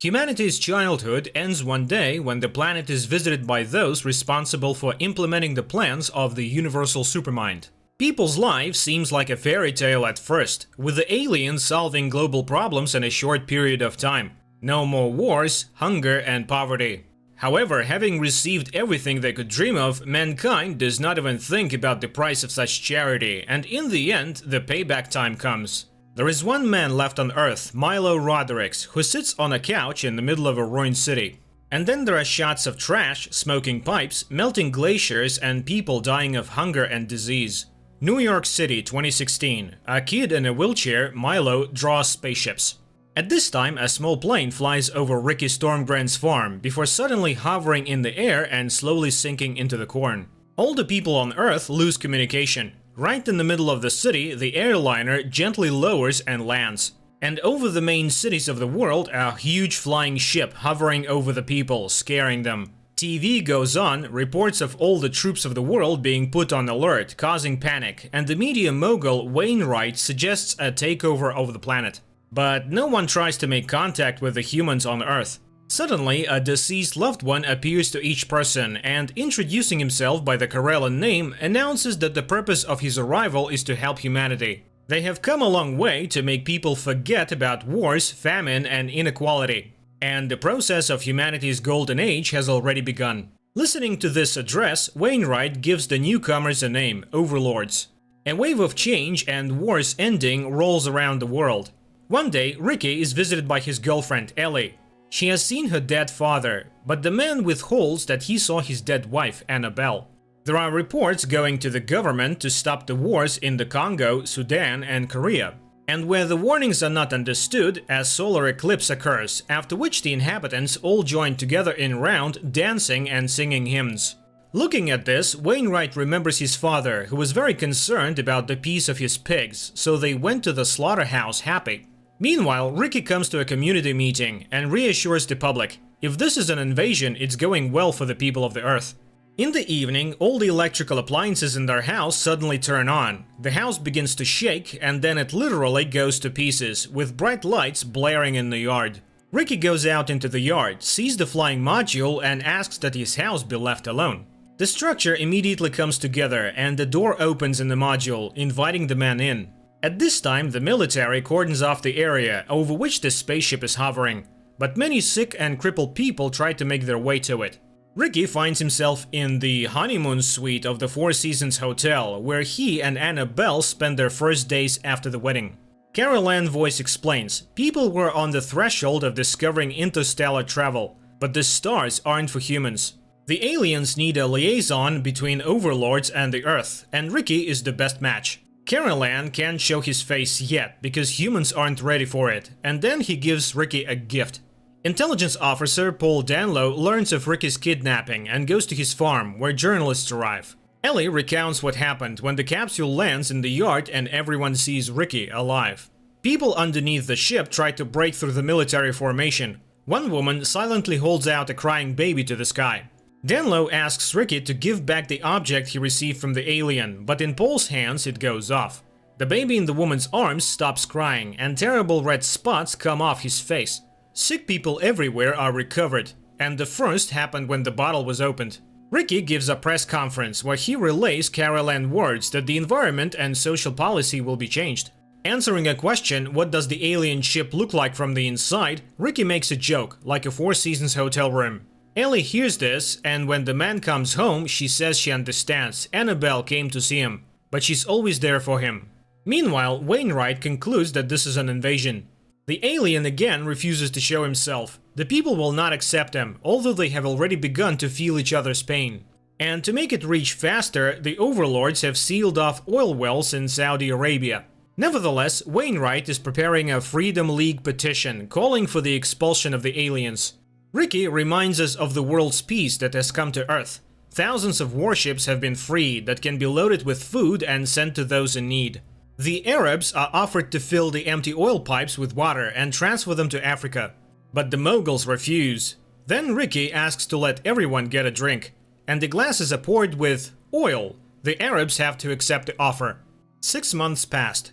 Humanity's childhood ends one day when the planet is visited by those responsible for implementing the plans of the universal supermind. People's life seems like a fairy tale at first, with the aliens solving global problems in a short period of time. No more wars, hunger, and poverty. However, having received everything they could dream of, mankind does not even think about the price of such charity, and in the end, the payback time comes. There is one man left on Earth, Milo Rodericks, who sits on a couch in the middle of a ruined city. And then there are shots of trash, smoking pipes, melting glaciers, and people dying of hunger and disease. New York City, 2016. A kid in a wheelchair, Milo, draws spaceships. At this time, a small plane flies over Ricky Stormgrant's farm before suddenly hovering in the air and slowly sinking into the corn. All the people on Earth lose communication. Right in the middle of the city, the airliner gently lowers and lands. And over the main cities of the world, a huge flying ship hovering over the people, scaring them. TV goes on, reports of all the troops of the world being put on alert, causing panic, and the media mogul Wainwright suggests a takeover of the planet. But no one tries to make contact with the humans on Earth. Suddenly, a deceased loved one appears to each person and, introducing himself by the Karelian name, announces that the purpose of his arrival is to help humanity. They have come a long way to make people forget about wars, famine, and inequality. And the process of humanity's golden age has already begun. Listening to this address, Wainwright gives the newcomers a name, Overlords. A wave of change and wars ending rolls around the world. One day, Ricky is visited by his girlfriend, Ellie. She has seen her dead father, but the man withholds that he saw his dead wife, Annabelle. There are reports going to the government to stop the wars in the Congo, Sudan, and Korea. And where the warnings are not understood, a solar eclipse occurs, after which the inhabitants all join together in round, dancing and singing hymns. Looking at this, Wainwright remembers his father, who was very concerned about the peace of his pigs, so they went to the slaughterhouse happy. Meanwhile, Ricky comes to a community meeting and reassures the public, if this is an invasion, it's going well for the people of the Earth. In the evening, all the electrical appliances in their house suddenly turn on. The house begins to shake, and then it literally goes to pieces, with bright lights blaring in the yard. Ricky goes out into the yard, sees the flying module, and asks that his house be left alone. The structure immediately comes together, and the door opens in the module, inviting the man in. At this time, the military cordons off the area over which the spaceship is hovering, but many sick and crippled people try to make their way to it. Ricky finds himself in the honeymoon suite of the Four Seasons Hotel, where he and Annabelle spend their first days after the wedding. Carol Ann voice explains, people were on the threshold of discovering interstellar travel, but the stars aren't for humans. The aliens need a liaison between overlords and the Earth, and Ricky is the best match. Carol Ann can't show his face yet, because humans aren't ready for it, and then he gives Ricky a gift. Intelligence officer Paul Danlow learns of Ricky's kidnapping and goes to his farm, where journalists arrive. Ellie recounts what happened when the capsule lands in the yard and everyone sees Ricky alive. People underneath the ship try to break through the military formation. One woman silently holds out a crying baby to the sky. Danlow asks Ricky to give back the object he received from the alien, but in Paul's hands it goes off. The baby in the woman's arms stops crying, and terrible red spots come off his face. Sick people everywhere are recovered, and the first happened when the bottle was opened. Ricky gives a press conference where he relays Carol Ann words that the environment and social policy will be changed. Answering a question, what does the alien ship look like from the inside, Ricky makes a joke, like a Four Seasons hotel room. Ellie hears this, and when the man comes home, she says she understands. Annabelle came to see him, but she's always there for him. Meanwhile, Wainwright concludes that this is an invasion. The alien again refuses to show himself. The people will not accept him, although they have already begun to feel each other's pain. And to make it reach faster, the overlords have sealed off oil wells in Saudi Arabia. Nevertheless, Wainwright is preparing a Freedom League petition calling for the expulsion of the aliens. Ricky reminds us of the world's peace that has come to Earth. Thousands of warships have been freed that can be loaded with food and sent to those in need. The Arabs are offered to fill the empty oil pipes with water and transfer them to Africa. But the moguls refuse. Then Ricky asks to let everyone get a drink, and the glasses are poured with oil. The Arabs have to accept the offer. 6 months passed.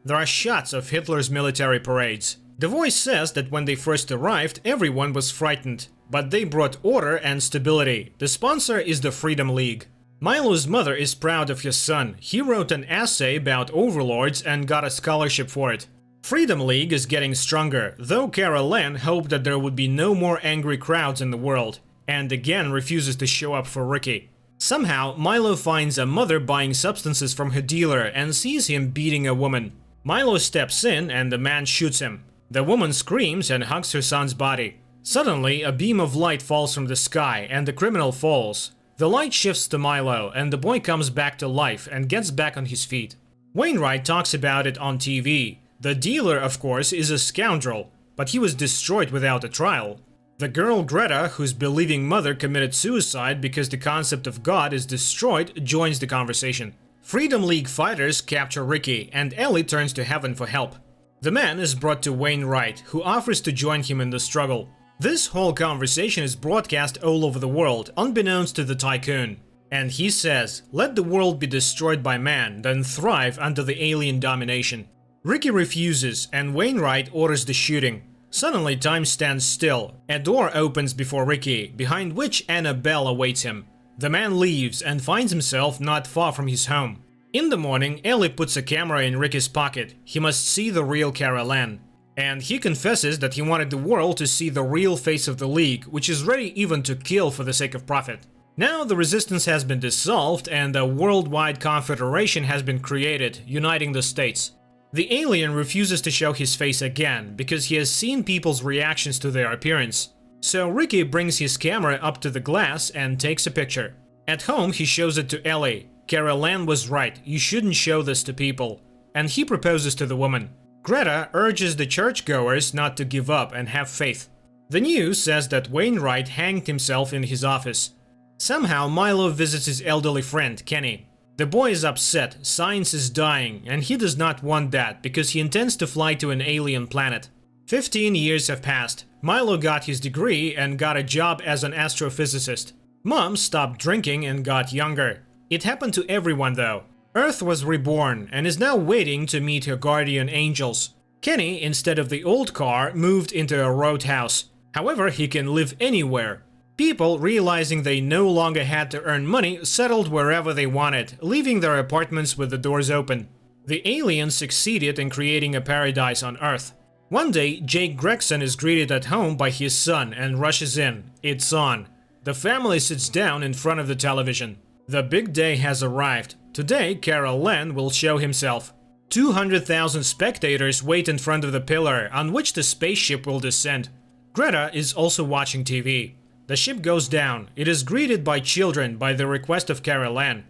There are shots of Hitler's military parades. The voice says that when they first arrived, everyone was frightened, but they brought order and stability. The sponsor is the Freedom League. Milo's mother is proud of his son. He wrote an essay about overlords and got a scholarship for it. Freedom League is getting stronger, though Carol Ann hoped that there would be no more angry crowds in the world, and again refuses to show up for Ricky. Somehow, Milo finds a mother buying substances from her dealer and sees him beating a woman. Milo steps in and the man shoots him. The woman screams and hugs her son's body. Suddenly, a beam of light falls from the sky and the criminal falls. The light shifts to Milo and the boy comes back to life and gets back on his feet. Wainwright talks about it on TV. The dealer, of course, is a scoundrel, but he was destroyed without a trial. The girl Greta, whose believing mother committed suicide because the concept of God is destroyed, joins the conversation. Freedom League fighters capture Ricky, and Ellie turns to heaven for help. The man is brought to Wainwright, who offers to join him in the struggle. This whole conversation is broadcast all over the world, unbeknownst to the tycoon. And he says, "Let the world be destroyed by man, then thrive under the alien domination." Ricky refuses, and Wainwright orders the shooting. Suddenly, time stands still. A door opens before Ricky, behind which Annabelle awaits him. The man leaves and finds himself not far from his home. In the morning, Ellie puts a camera in Ricky's pocket. He must see the real Carol Ann. And he confesses that he wanted the world to see the real face of the League, which is ready even to kill for the sake of profit. Now the resistance has been dissolved and a worldwide confederation has been created, uniting the states. The alien refuses to show his face again, because he has seen people's reactions to their appearance. So Ricky brings his camera up to the glass and takes a picture. At home he shows it to Ellie. Carol Ann was right, you shouldn't show this to people. And he proposes to the woman. Greta urges the churchgoers not to give up and have faith. The news says that Wainwright hanged himself in his office. Somehow Milo visits his elderly friend, Kenny. The boy is upset, science is dying, and he does not want that because he intends to fly to an alien planet. 15 years have passed. Milo got his degree and got a job as an astrophysicist. Mom stopped drinking and got younger. It happened to everyone though. Earth was reborn and is now waiting to meet her guardian angels. Kenny, instead of the old car, moved into a roadhouse. However, he can live anywhere. People, realizing they no longer had to earn money, settled wherever they wanted, leaving their apartments with the doors open. The aliens succeeded in creating a paradise on Earth. One day, Jake Gregson is greeted at home by his son and rushes in. It's on. The family sits down in front of the television. The big day has arrived. Today, Carol Ann will show himself. 200,000 spectators wait in front of the pillar on which the spaceship will descend. Greta is also watching TV. The ship goes down. It is greeted by children by the request of Carol Ann.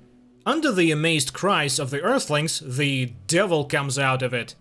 Under the amazed cries of the Earthlings, the devil comes out of it.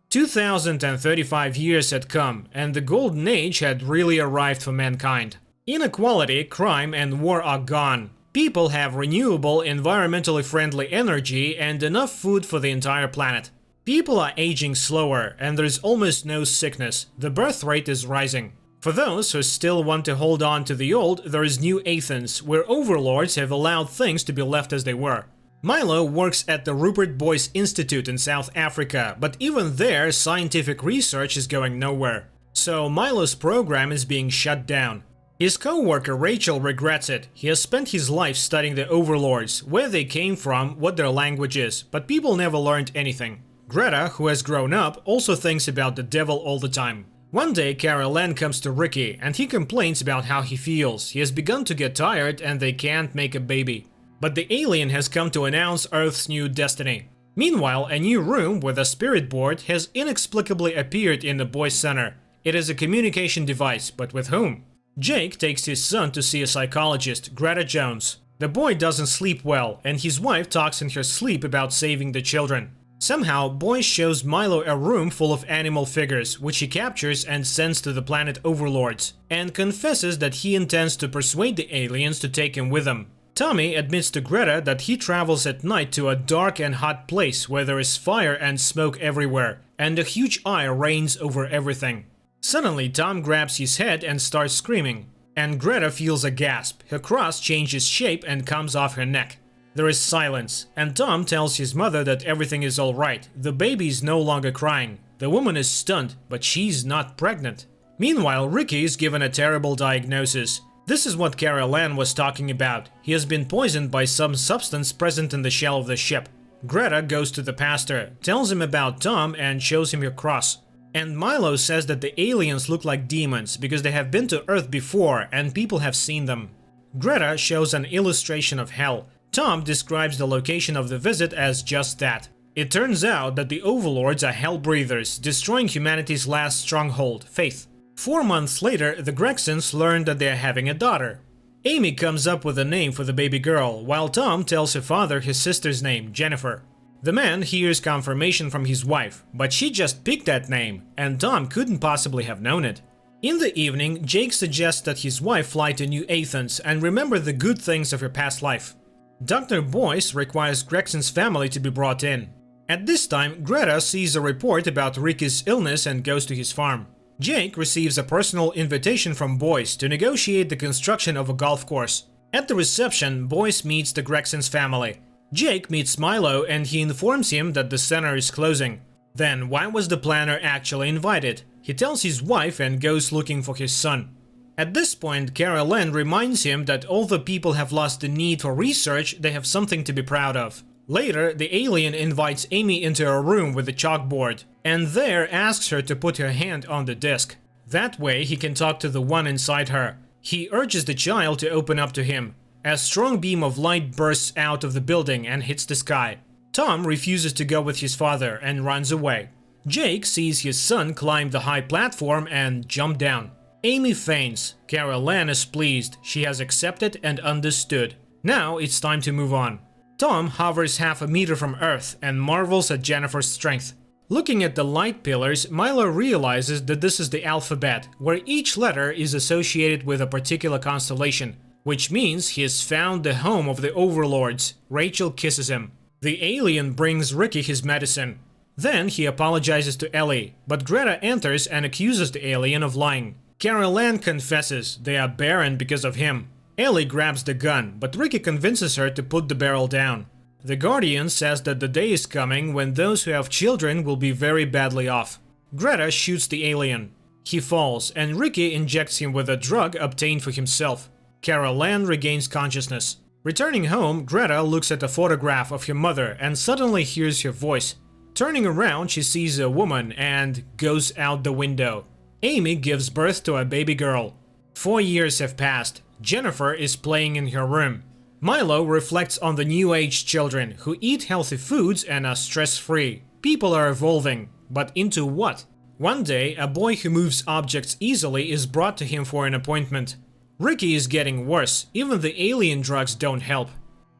2035 years had come, and the Golden Age had really arrived for mankind. Inequality, crime, and war are gone. People have renewable, environmentally friendly energy and enough food for the entire planet. People are aging slower, and there is almost no sickness. The birth rate is rising. For those who still want to hold on to the old, there is New Athens, where overlords have allowed things to be left as they were. Milo works at the Rupert Boyce Institute in South Africa, but even there, scientific research is going nowhere. So Milo's program is being shut down. His co-worker Rachel regrets it. He has spent his life studying the overlords, where they came from, what their language is, but people never learned anything. Greta, who has grown up, also thinks about the devil all the time. One day, Carol Ann comes to Ricky, and he complains about how he feels. He has begun to get tired and they can't make a baby. But the alien has come to announce Earth's new destiny. Meanwhile, a new room with a spirit board has inexplicably appeared in the boys' center. It is a communication device, but with whom? Jake takes his son to see a psychologist, Greta Jones. The boy doesn't sleep well, and his wife talks in her sleep about saving the children. Somehow, Boyce shows Milo a room full of animal figures, which he captures and sends to the planet overlords, and confesses that he intends to persuade the aliens to take him with them. Tommy admits to Greta that he travels at night to a dark and hot place where there is fire and smoke everywhere, and a huge eye reigns over everything. Suddenly, Tom grabs his head and starts screaming, and Greta feels a gasp. Her cross changes shape and comes off her neck. There is silence, and Tom tells his mother that everything is alright, the baby is no longer crying. The woman is stunned, but she's not pregnant. Meanwhile, Ricky is given a terrible diagnosis. This is what Carol Ann was talking about. He has been poisoned by some substance present in the shell of the ship. Greta goes to the pastor, tells him about Tom and shows him her cross. And Milo says that the aliens look like demons because they have been to Earth before and people have seen them. Greta shows an illustration of hell. Tom describes the location of the visit as just that. It turns out that the overlords are hell breathers, destroying humanity's last stronghold, faith. 4 months later, the Gregsons learn that they are having a daughter. Amy comes up with a name for the baby girl, while Tom tells her father his sister's name, Jennifer. The man hears confirmation from his wife, but she just picked that name, and Tom couldn't possibly have known it. In the evening, Jake suggests that his wife fly to New Athens and remember the good things of her past life. Dr. Boyce requires Gregson's family to be brought in. At this time, Greta sees a report about Ricky's illness and goes to his farm. Jake receives a personal invitation from Boyce to negotiate the construction of a golf course. At the reception, Boyce meets the Gregsons' family. Jake meets Milo and he informs him that the center is closing. Then why was the planner actually invited? He tells his wife and goes looking for his son. At this point, Carol Ann reminds him that although people have lost the need for research, they have something to be proud of. Later, the alien invites Amy into a room with a chalkboard, and there asks her to put her hand on the disc. That way he can talk to the one inside her. He urges the child to open up to him. A strong beam of light bursts out of the building and hits the sky. Tom refuses to go with his father and runs away. Jake sees his son climb the high platform and jump down. Amy faints. Carol Ann is pleased. She has accepted and understood. Now it's time to move on. Tom hovers half a meter from Earth and marvels at Jennifer's strength. Looking at the light pillars, Milo realizes that this is the alphabet, where each letter is associated with a particular constellation, which means he has found the home of the overlords. Rachel kisses him. The alien brings Ricky his medicine. Then he apologizes to Ellie, but Greta enters and accuses the alien of lying. Carol Ann confesses they are barren because of him. Ellie grabs the gun, but Ricky convinces her to put the barrel down. The Guardian says that the day is coming when those who have children will be very badly off. Greta shoots the alien. He falls, and Ricky injects him with a drug obtained for himself. Carol Ann regains consciousness. Returning home, Greta looks at a photograph of her mother and suddenly hears her voice. Turning around, she sees a woman and goes out the window. Amy gives birth to a baby girl. 4 years have passed. Jennifer is playing in her room. Milo reflects on the new age children who eat healthy foods and are stress-free. People are evolving, but into what? One day, a boy who moves objects easily is brought to him for an appointment. Ricky is getting worse, even the alien drugs don't help.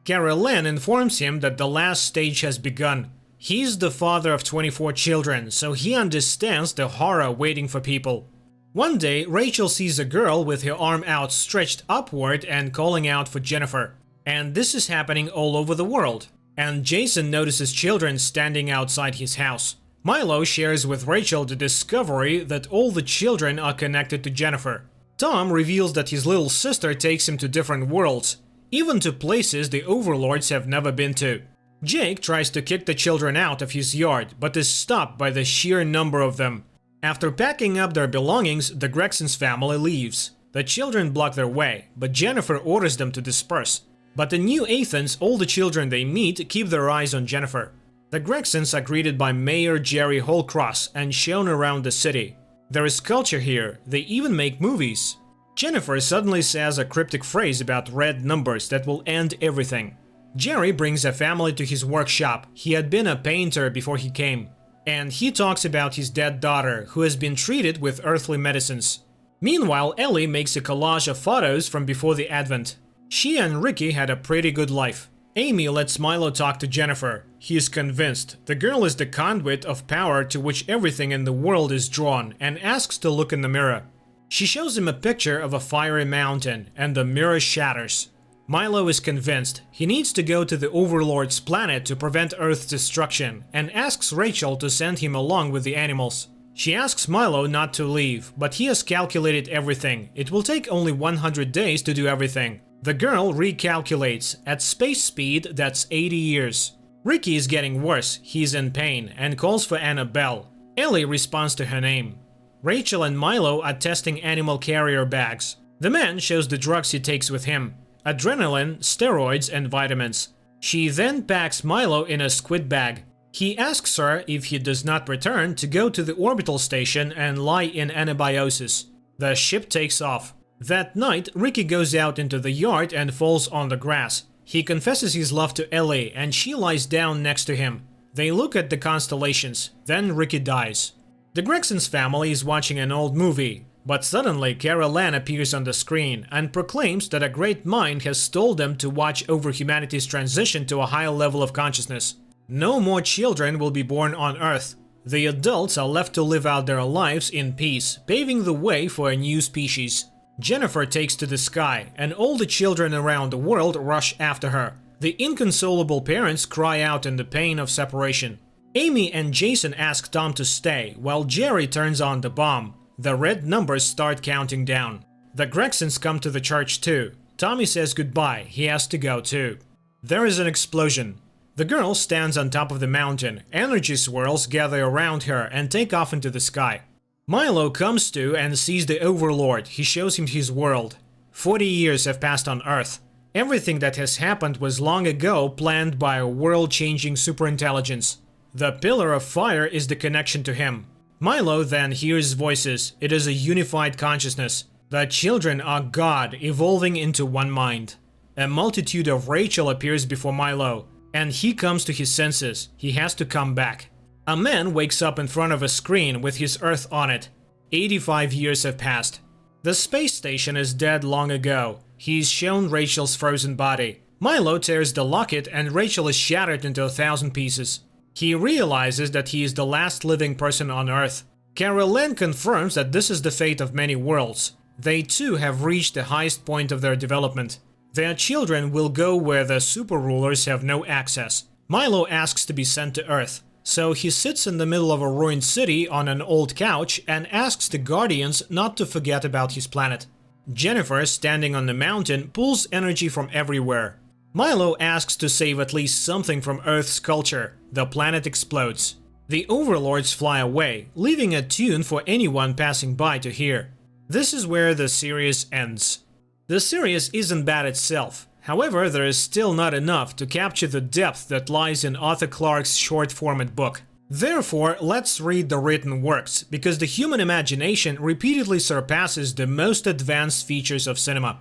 Carol Ann informs him that the last stage has begun. He's the father of 24 children, so he understands the horror waiting for people. One day, Rachel sees a girl with her arm outstretched upward and calling out for Jennifer. And this is happening all over the world. And Jason notices children standing outside his house. Milo shares with Rachel the discovery that all the children are connected to Jennifer. Tom reveals that his little sister takes him to different worlds, even to places the overlords have never been to. Jake tries to kick the children out of his yard, but is stopped by the sheer number of them. After packing up their belongings, the Gregsons family leaves. The children block their way, but Jennifer orders them to disperse. But in New Athens, all the children they meet keep their eyes on Jennifer. The Gregsons are greeted by Mayor Jerry Holcross and shown around the city. There is culture here, they even make movies. Jennifer suddenly says a cryptic phrase about red numbers that will end everything. Jerry brings a family to his workshop. He had been a painter before he came. And he talks about his dead daughter, who has been treated with earthly medicines. Meanwhile, Ellie makes a collage of photos from before the Advent. She and Ricky had a pretty good life. Amy lets Milo talk to Jennifer. He is convinced the girl is the conduit of power to which everything in the world is drawn, and asks to look in the mirror. She shows him a picture of a fiery mountain, and the mirror shatters. Milo is convinced he needs to go to the Overlord's planet to prevent Earth's destruction, and asks Rachel to send him along with the animals. She asks Milo not to leave, but he has calculated everything. It will take only 100 days to do everything. The girl recalculates. At space speed, that's 80 years. Ricky is getting worse. He's in pain and calls for Annabelle. Ellie responds to her name. Rachel and Milo are testing animal carrier bags. The man shows the drugs he takes with him: adrenaline, steroids, and vitamins. She then packs Milo in a squid bag. He asks her, if he does not return, to go to the orbital station and lie in anabiosis. The ship takes off. That night, Ricky goes out into the yard and falls on the grass. He confesses his love to Ellie, and she lies down next to him. They look at the constellations. Then Ricky dies. The Gregson's family is watching an old movie, but suddenly Carol Ann appears on the screen and proclaims that a great mind has told them to watch over humanity's transition to a higher level of consciousness. No more children will be born on Earth. The adults are left to live out their lives in peace, paving the way for a new species. Jennifer takes to the sky, and all the children around the world rush after her. The inconsolable parents cry out in the pain of separation. Amy and Jason ask Tom to stay, while Jerry turns on the bomb. The red numbers start counting down. The Gregsons come to the church too. Tommy says goodbye, he has to go too. There is an explosion. The girl stands on top of the mountain. Energy swirls gather around her and take off into the sky. Milo comes to and sees the Overlord. He shows him his world. 40 years have passed on Earth. Everything that has happened was long ago planned by a world-changing superintelligence. The Pillar of Fire is the connection to him. Milo then hears voices. It is a unified consciousness. The children are God, evolving into one mind. A multitude of Rachel appears before Milo, and he comes to his senses. He has to come back. A man wakes up in front of a screen with his Earth on it. 85 years have passed. The space station is dead long ago. He is shown Rachel's frozen body. Milo tears the locket and Rachel is shattered into 1,000 pieces. He realizes that he is the last living person on Earth. Carol Ann confirms that this is the fate of many worlds. They too have reached the highest point of their development. Their children will go where the super rulers have no access. Milo asks to be sent to Earth, so he sits in the middle of a ruined city on an old couch and asks the Guardians not to forget about his planet. Jennifer, standing on the mountain, pulls energy from everywhere. Milo asks to save at least something from Earth's culture. The planet explodes. The Overlords fly away, leaving a tune for anyone passing by to hear. This is where the series ends. The series isn't bad itself. However, there is still not enough to capture the depth that lies in author Clarke's short-format book. Therefore, let's read the written works, because the human imagination repeatedly surpasses the most advanced features of cinema.